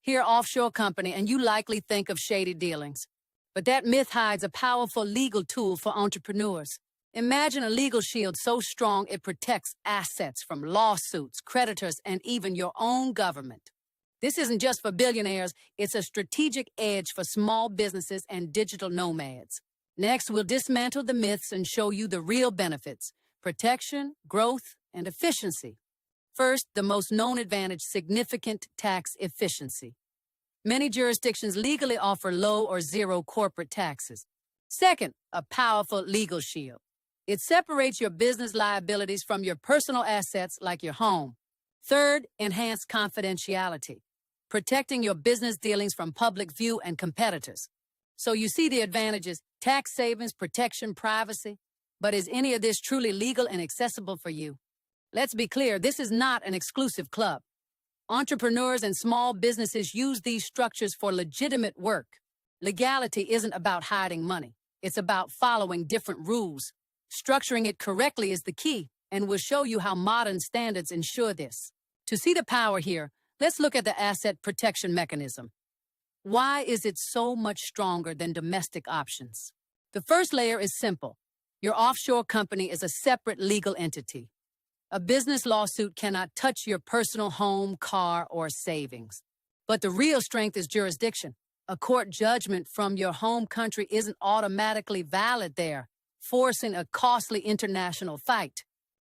Hear offshore company and you likely think of shady dealings. But that myth hides a powerful legal tool for entrepreneurs. Imagine a legal shield so strong it protects assets from lawsuits, creditors, and even your own government. This isn't just for billionaires, it's a strategic edge for small businesses and digital nomads. Next, we'll dismantle the myths and show you the real benefits: protection, growth, and efficiency. First, the most known advantage: significant tax efficiency. Many jurisdictions legally offer low or zero corporate taxes. Second, a powerful legal shield. It separates your business liabilities from your personal assets like your home. Third, enhanced confidentiality, protecting your business dealings from public view and competitors. So you see the advantages: tax savings, protection, privacy. But is any of this truly legal and accessible for you? Let's be clear, this is not an exclusive club. Entrepreneurs and small businesses use these structures for legitimate work. Legality isn't about hiding money. It's about following different rules. Structuring it correctly is the key, and we'll show you how modern standards ensure this. To see the power here, let's look at the asset protection mechanism. Why is it so much stronger than domestic options? The first layer is simple. Your offshore company is a separate legal entity. A business lawsuit cannot touch your personal home, car, or savings. But the real strength is jurisdiction. A court judgment from your home country isn't automatically valid there, forcing a costly international fight.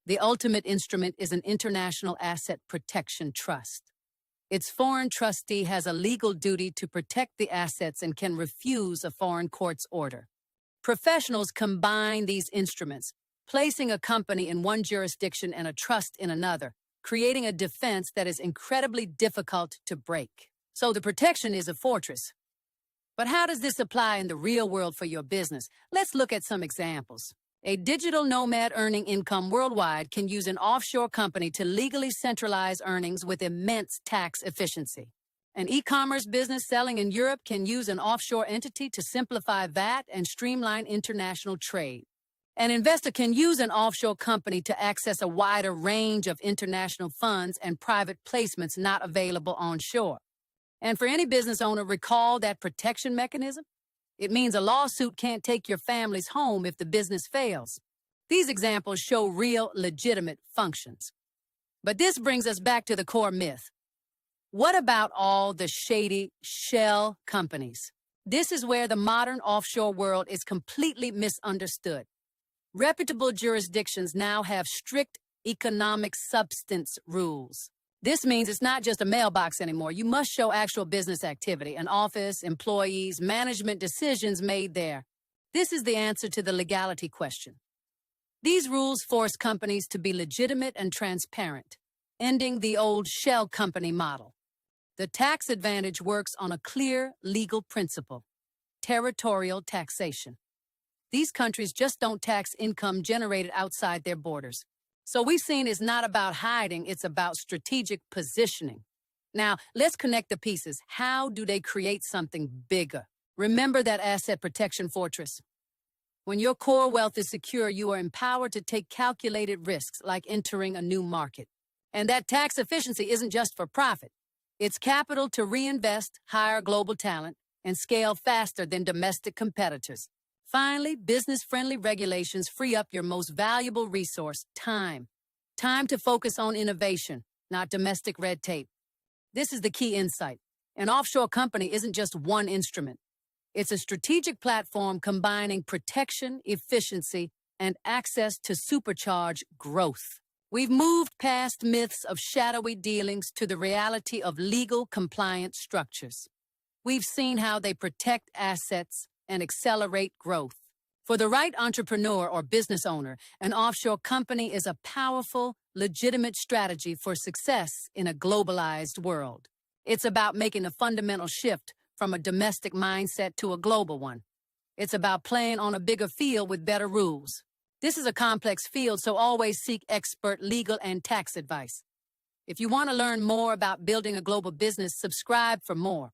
The ultimate instrument is an international asset protection trust. Its foreign trustee has a legal duty to protect the assets and can refuse a foreign court's order. Professionals combine these instruments, placing a company in one jurisdiction and a trust in another, creating a defense that is incredibly difficult to break. So the protection is a fortress. But how does this apply in the real world for your business? Let's look at some examples. A digital nomad earning income worldwide can use an offshore company to legally centralize earnings with immense tax efficiency. An e-commerce business selling in Europe can use an offshore entity to simplify VAT and streamline international trade. An investor can use an offshore company to access a wider range of international funds and private placements not available onshore. And for any business owner, recall that protection mechanism. It means a lawsuit can't take your family's home if the business fails. These examples show real, legitimate functions. But this brings us back to the core myth. What about all the shady shell companies? This is where the modern offshore world is completely misunderstood. Reputable jurisdictions now have strict economic substance rules. This means it's not just a mailbox anymore. You must show actual business activity, an office, employees, management decisions made there. This is the answer to the legality question. These rules force companies to be legitimate and transparent, ending the old shell company model. The tax advantage works on a clear legal principle: territorial taxation. These countries just don't tax income generated outside their borders. So we've seen it's not about hiding, it's about strategic positioning. Now, let's connect the pieces. How do they create something bigger? Remember that asset protection fortress. When your core wealth is secure, you are empowered to take calculated risks like entering a new market. And that tax efficiency isn't just for profit. It's capital to reinvest, hire global talent, and scale faster than domestic competitors. Finally, business-friendly regulations free up your most valuable resource: time. Time to focus on innovation, not domestic red tape. This is the key insight. An offshore company isn't just one instrument. It's a strategic platform combining protection, efficiency, and access to supercharge growth. We've moved past myths of shadowy dealings to the reality of legal compliant structures. We've seen how they protect assets and accelerate growth. For the right entrepreneur or business owner, an offshore company is a powerful, legitimate strategy for success in a globalized world. It's about making a fundamental shift from a domestic mindset to a global one. It's about playing on a bigger field with better rules. This is a complex field, so always seek expert legal and tax advice. If you want to learn more about building a global business, subscribe for more.